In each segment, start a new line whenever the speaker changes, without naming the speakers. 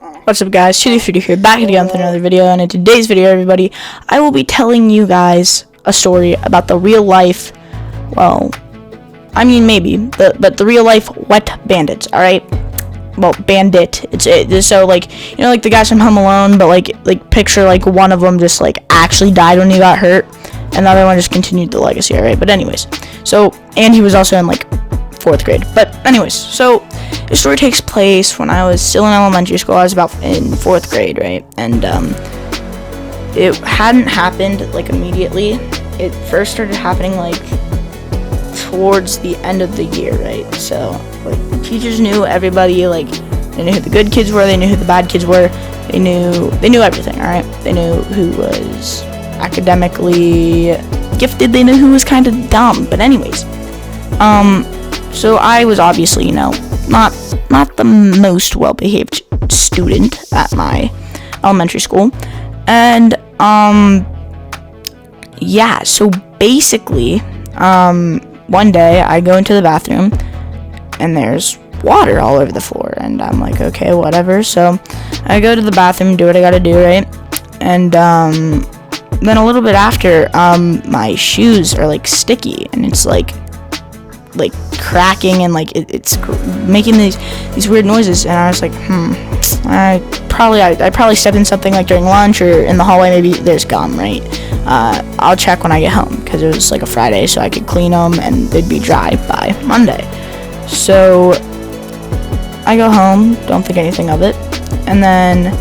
What's up, guys? Shitty here, back again with another video, and in today's video, everybody, I will be telling you guys a story about the real life, well, I mean maybe, but the real life wet bandits, alright? Well, bandit, it's so, like, you know, like the guys from Home Alone, but like picture, like, one of them just, like, actually died when he got hurt, and the other one just continued the legacy, alright? But anyways, so, and he was also in, like, 4th grade, but anyways, so, the story takes place when I was still in elementary school. I was about in 4th grade, right? And it hadn't happened like immediately. It first started happening like towards the end of the year, right? So like the teachers knew everybody, like they knew who the good kids were, they knew who the bad kids were, they knew everything, all right? They knew who was academically gifted, they knew who was kind of dumb. But anyways, so I was obviously, you know, not the most well-behaved student at my elementary school, and yeah, so basically, one day I go into the bathroom and there's water all over the floor, and I'm like, okay, whatever. So I go to the bathroom, do what I gotta do, right? And then a little bit after, my shoes are like sticky, and it's like cracking, and like it's making these weird noises, and I was like, I probably stepped in something like during lunch or in the hallway. Maybe there's gum, right? I'll check when I get home, because it was like a Friday, so I could clean them and they'd be dry by Monday. So I go home, don't think anything of it, and then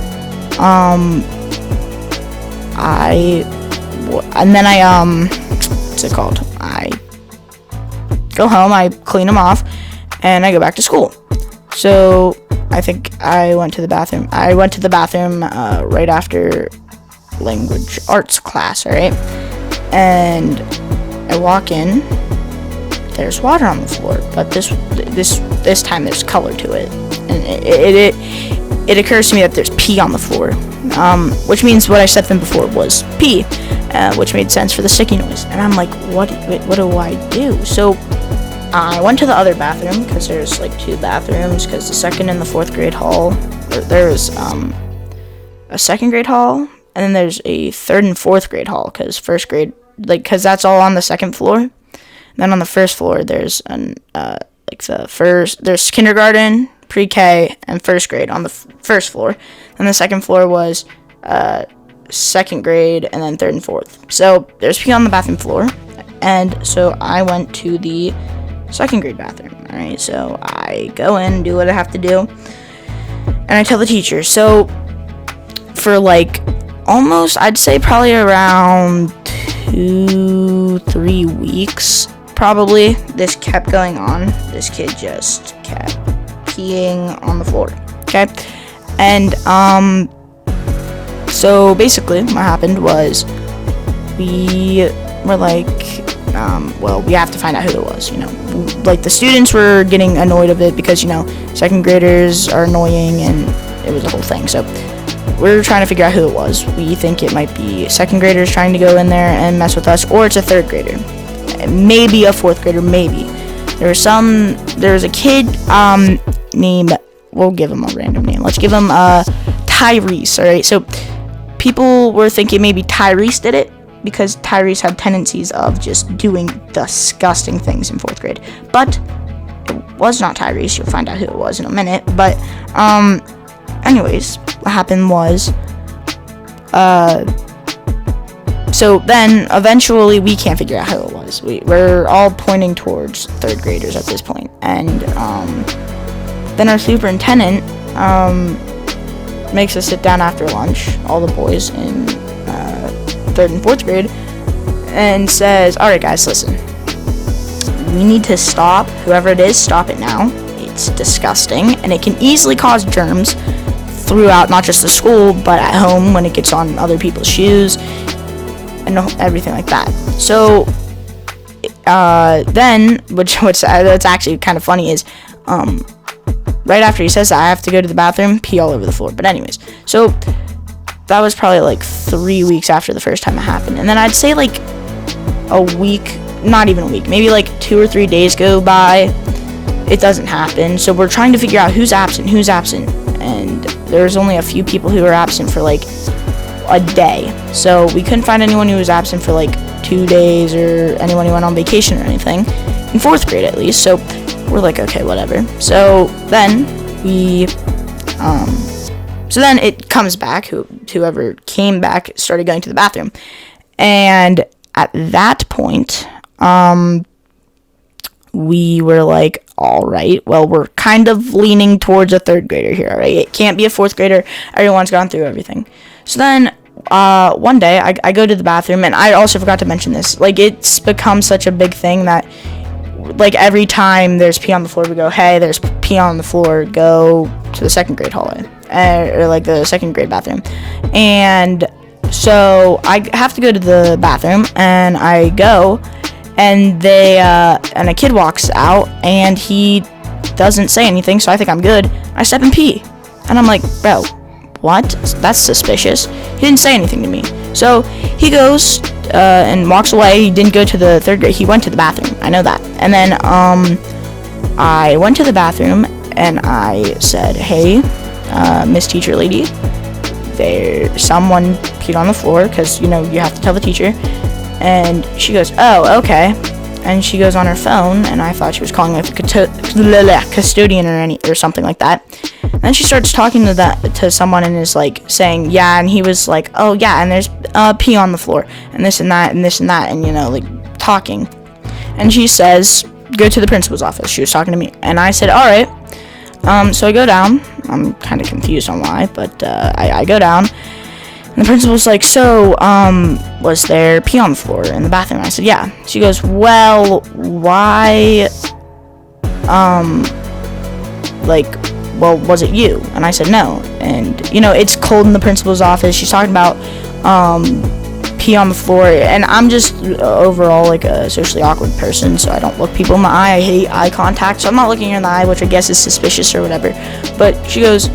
I what's it called? I go home, I clean them off, and I go back to school. So I think I went to the bathroom. Right after language arts class, alright? And I walk in, there's water on the floor, but this time there's color to it. And it occurs to me that there's pee on the floor, which means what I stepped in before was pee, which made sense for the sticky noise. And I'm like, what do I do? So I went to the other bathroom, because there's like 2 bathrooms, because the 2nd and the 4th grade hall, there's a 2nd grade hall, and then there's a 3rd and 4th grade hall, because 1st grade, like, because that's all on the 2nd floor. And then on the 1st floor, there's there's kindergarten, pre-K, and 1st grade on the 1st floor, and the 2nd floor was 2nd grade, and then 3rd and 4th. So there's pee on the bathroom floor, and so I went to the 2nd grade bathroom. Alright, so I go in, do what I have to do, and I tell the teacher. So for like almost, I'd say probably around 2-3 weeks, probably, this kept going on. This kid just kept peeing on the floor. Okay, and so basically what happened was we were like, well, we have to find out who it was, you know. Like, the students were getting annoyed of it, because, you know, 2nd graders are annoying, and it was a whole thing. So we're trying to figure out who it was. We think it might be 2nd graders trying to go in there and mess with us, or it's a 3rd grader, maybe a 4th grader, maybe. There was a kid named, we'll give him a random name. Let's give him Tyrese. All right, so people were thinking maybe Tyrese did it, because Tyrese had tendencies of just doing disgusting things in 4th grade. But it was not Tyrese. You'll find out who it was in a minute. But anyways, what happened was, so then eventually we can't figure out who it was. We're all pointing towards 3rd graders at this point. And then our superintendent makes us sit down after lunch, all the boys in 3rd and 4th grade, and says, alright guys, listen, we need to stop, whoever it is, stop it now. It's disgusting, and it can easily cause germs throughout not just the school, but at home when it gets on other people's shoes and everything like that. So then, which that's actually kind of funny, is right after he says that, I have to go to the bathroom, pee all over the floor. But anyways, so that was probably like 3 weeks after the first time it happened. And then I'd say like a week, not even a week, maybe like 2 or 3 days go by, it doesn't happen. So we're trying to figure out who's absent, and there was only a few people who were absent for like a day. So we couldn't find anyone who was absent for like 2 days or anyone who went on vacation or anything, in 4th grade at least. So we're like, okay, whatever. So then it comes back, whoever came back started going to the bathroom. And at that point, we were like, all right, well, we're kind of leaning towards a 3rd grader here, right? It can't be a 4th grader. Everyone's gone through everything. So then, one day, I go to the bathroom, and I also forgot to mention this. Like, it's become such a big thing that, like, every time there's pee on the floor, we go, hey, there's pee on the floor, go to the 2nd grade hallway, or, like, the 2nd grade bathroom. And so I have to go to the bathroom, and I go, and and a kid walks out, and he doesn't say anything, so I think I'm good. I step and pee, and I'm like, bro, what? That's suspicious. He didn't say anything to me. So he goes and walks away. He didn't go to the 3rd grade. He went to the bathroom. I know that. And then I went to the bathroom, and I said, hey, Miss Teacher Lady, someone peed on the floor, because, you know, you have to tell the teacher. And she goes, oh, okay. And she goes on her phone, and I thought she was calling like a custodian or something like that. And then she starts talking to someone and is like saying, yeah, and he was like, oh yeah, and there's pee on the floor, and this and that, and this and that, and, you know, like, talking. And she says, go to the principal's office. She was talking to me, and I said, all right. So I go down. I'm kind of confused on why, but I go down. And the principal's like, so, was there pee on the floor in the bathroom? I said, yeah. She goes, well, why, well, was it you? And I said, no. And, you know, it's cold in the principal's office. She's talking about, pee on the floor. And I'm just overall, like, a socially awkward person, so I don't look people in the eye. I hate eye contact, so I'm not looking her in the eye, which I guess is suspicious or whatever. But she goes,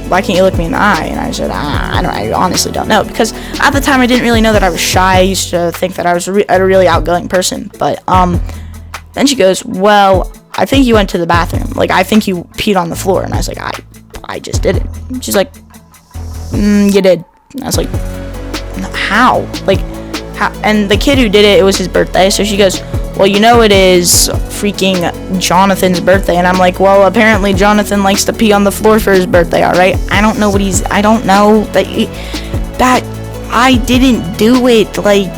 why can't you look me in the eye? And I said, I honestly don't know, because at the time I didn't really know that I was shy. I used to think that I was a really outgoing person. But then she goes, well, I think you went to the bathroom. Like, I think you peed on the floor. And I was like, I just did it. She's like, you did. And I was like, how? Like, how? And the kid who did it was his birthday. So she goes, well, you know, it is freaking Jonathan's birthday. And I'm like, well, apparently Jonathan likes to pee on the floor for his birthday, all right? I don't know that I didn't do it. Like,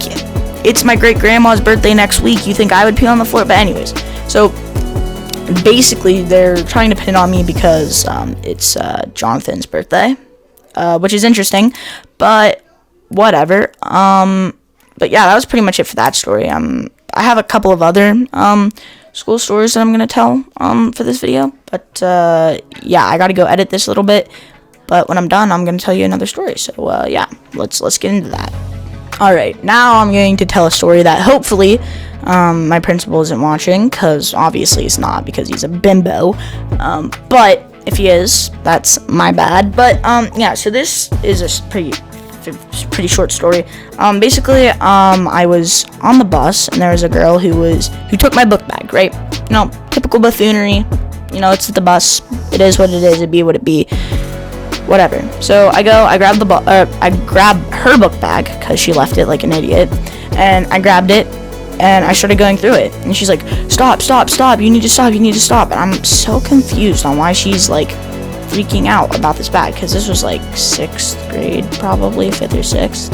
it's my great-grandma's birthday next week. You think I would pee on the floor? But anyways, so basically they're trying to pin it on me because it's Jonathan's birthday, which is interesting, but whatever. But yeah, that was pretty much it for that story. I have a couple of other school stories that I'm gonna tell for this video, but yeah, I gotta go edit this a little bit. But when I'm done, I'm gonna tell you another story. So yeah, let's get into that. All right, now I'm going to tell a story that hopefully my principal isn't watching, because obviously he's not, because he's a bimbo. But if he is, that's my bad. But yeah, so this is a pretty short story. Basically, I was on the bus, and there was a girl who took my book bag, right? You know, typical buffoonery. You know, it's the bus. It is what it is. It be what it be. Whatever. So I grab her book bag, because she left it like an idiot, and I grabbed it, and I started going through it, and she's like, stop, you need to stop, and I'm so confused on why she's like freaking out about this bag, because this was like 6th grade, probably 5th or 6th,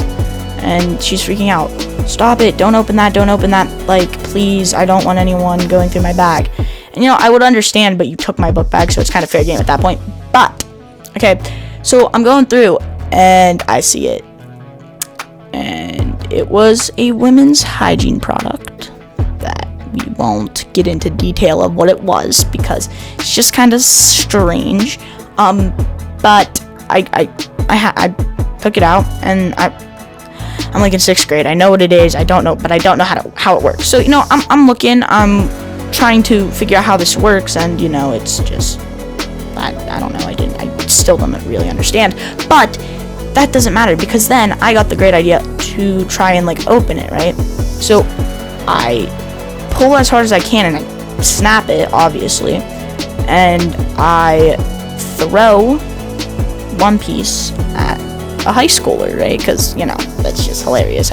and she's freaking out. Stop it, don't open that, like, please, I don't want anyone going through my bag. And, you know, I would understand, but you took my book bag, so it's kind of fair game at that point. But okay, so I'm going through, and I see it, and it was a women's hygiene product that we won't get into detail of what it was, because it's just kind of strange. But I took it out, and I'm like in 6th grade. I know what it is. I don't know how it works. So, you know, I'm looking. I'm trying to figure out how this works, and, you know, it's just, I don't know. I still don't really understand. But that doesn't matter, because then I got the great idea to try and like open it, right? So I pull as hard as I can, and I snap it, obviously, and I throw One Piece at a high schooler, right? Because, you know, that's just hilarious.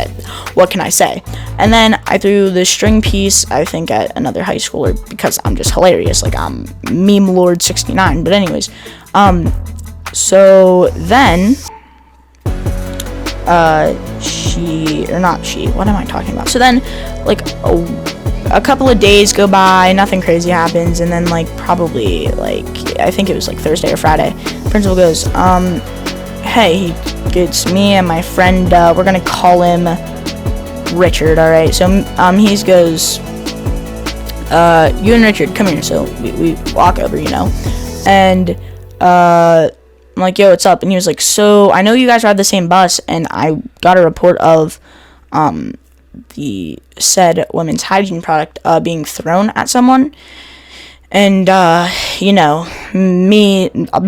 What can I say? And then I threw the string piece, I think, at another high schooler because I'm just hilarious. Like, I'm Meme Lord 69. But anyways, so then, what am I talking about? So then, like, a couple of days go by, nothing crazy happens, and then, like, probably, like, I think it was, like, Thursday or Friday, the principal goes, hey, it's me and my friend, we're gonna call him Richard, alright? So, he goes, you and Richard, come here. So, we walk over, you know, and, I'm like, yo, what's up? And he was like, so, I know you guys ride the same bus, and I got a report of, the said women's hygiene product, being thrown at someone. And, you know, me not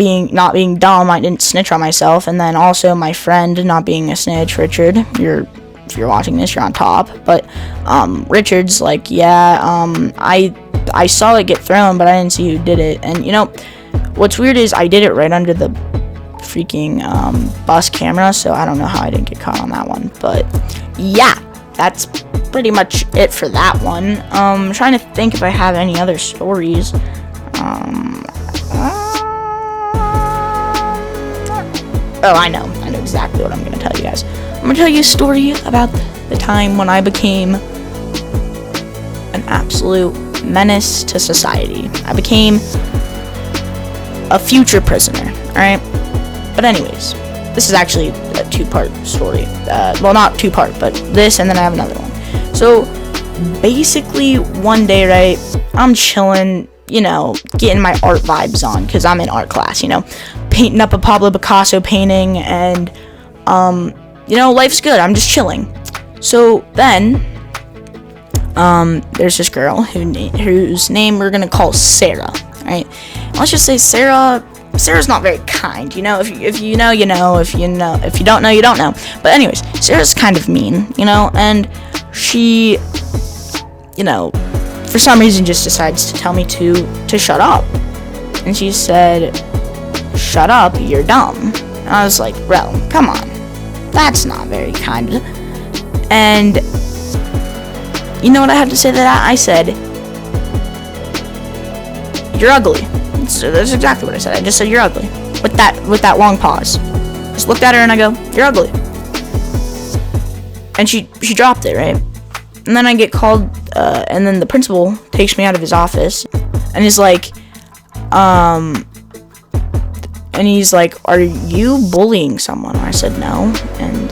being dumb, I didn't snitch on myself. And then also my friend not being a snitch, Richard, if you're watching this, you're on top. But, Richard's like, yeah, I saw it get thrown, but I didn't see who did it. And, you know, what's weird is I did it right under the freaking, bus camera, so I don't know how I didn't get caught on that one. But, yeah, that's pretty much it for that one. I'm trying to think if I have any other stories. Oh, I know exactly what I'm gonna tell you guys. I'm gonna tell you a story about the time when I became an absolute menace to society. I became a future prisoner, alright? But anyways, this is actually a two-part story. Well, not two-part, but this, and then I have another one. So, basically, one day, right, I'm chilling, you know, getting my art vibes on, because I'm in art class, you know, painting up a Pablo Picasso painting, and, you know, life's good, I'm just chilling. So, then, there's this girl whose name we're gonna call Sarah, right? Let's just say Sarah's not very kind, you know. If you know, you know. If you don't know, you don't know. But anyways, Sarah's kind of mean, you know, and she, you know, for some reason just decides to tell me to shut up. And she said, shut up, you're dumb. And I was like, bro, come on. That's not very kind. And you know what I had to say to that? I said, you're ugly. So that's exactly what I said. I just said, you're ugly. With that long pause. Just looked at her and I go, you're ugly. And she dropped it, right? And then I get called, and then the principal takes me out of his office, and he's like, are you bullying someone? And I said, no. And,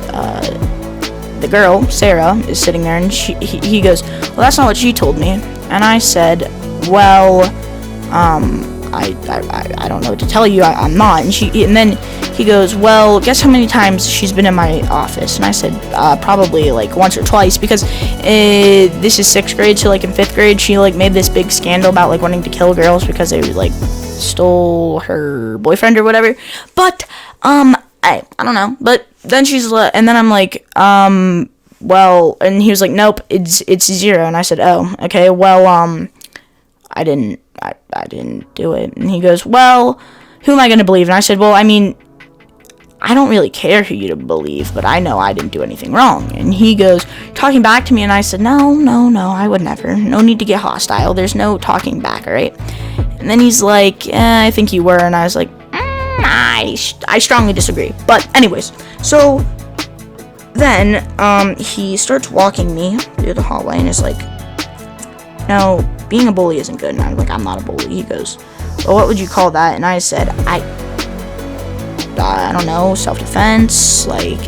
the girl, Sarah, is sitting there, and he goes, well, that's not what she told me. And I said, well, I don't know what to tell you, I'm not. And then he goes, well, guess how many times she's been in my office? And I said, probably like once or twice, because this is 6th grade, so like in 5th grade, she like made this big scandal about like wanting to kill girls because they like stole her boyfriend or whatever. But, I don't know. But then and then I'm like, well, and he was like, nope, it's 0. And I said, oh, okay, well, I didn't do it. And he goes, well, who am I going to believe? And I said, well, I mean, I don't really care who you to believe, but I know I didn't do anything wrong. And he goes, talking back to me, and I said, no, I would never. No need to get hostile. There's no talking back, all right? And then he's like, I think you were. And I was like, I strongly disagree. But anyways, so then he starts walking me through the hallway and is like, no, being a bully isn't good. And I'm like, I'm not a bully. He goes, well, what would you call that? And I said, I don't know, self-defense, like,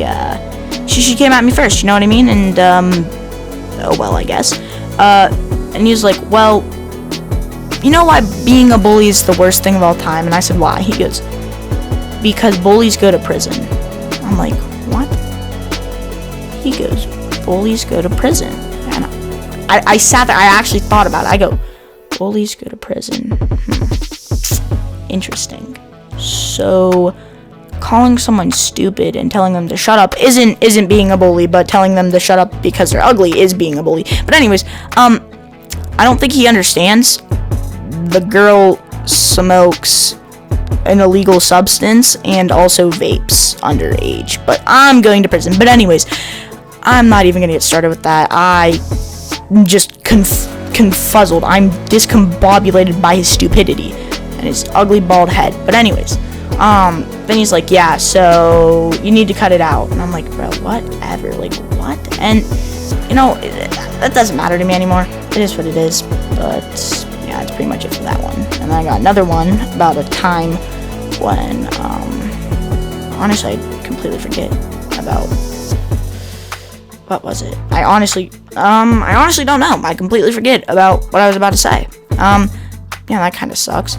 she came at me first, you know what I mean? And, oh, well, I guess. And he was like, well, you know why being a bully is the worst thing of all time? And I said, why? He goes, because bullies go to prison. I'm like, what? He goes, bullies go to prison. And I sat there, I actually thought about it. I go, bullies go to prison. Interesting. So, calling someone stupid and telling them to shut up isn't being a bully, but telling them to shut up because they're ugly is being a bully. But anyways, I don't think he understands. The girl smokes an illegal substance and also vapes underage. But I'm going to prison. But anyways, I'm not even gonna get started with that. I'm just confuzzled. I'm discombobulated by his stupidity and his ugly bald head. But anyways, then he's like, yeah, so you need to cut it out. And I'm like, bro, whatever, like, what? And, you know, that doesn't matter to me anymore. It is what it is. But, yeah, that's pretty much it for that one. And then I got another one about a time when, honestly, I completely forget about, what was it? I honestly don't know. I completely forget about what I was about to say. Yeah, that kind of sucks.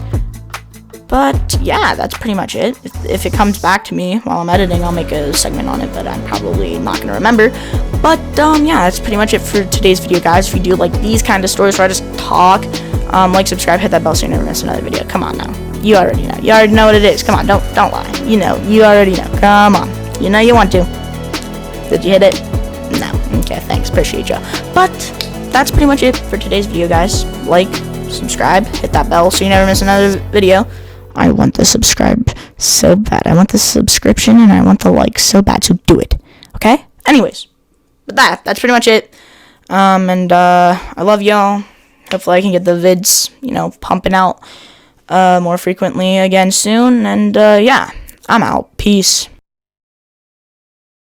But yeah, that's pretty much it. If it comes back to me while I'm editing, I'll make a segment on it, but I'm probably not going to remember. But yeah, that's pretty much it for today's video, guys. If you do like these kind of stories where I just talk, like, subscribe, hit that bell so you never miss another video. Come on now. You already know. You already know what it is. Come on, don't lie. You know, you already know. Come on. You know you want to. Did you hit it? No. Okay, thanks. Appreciate you. But that's pretty much it for today's video, guys. Like, subscribe, hit that bell so you never miss another video. I want the subscribe so bad. I want the subscription and I want the like so bad. So do it. Okay? Anyways. But that's pretty much it. I love y'all. Hopefully I can get the vids, pumping out more frequently again soon. And yeah, I'm out. Peace.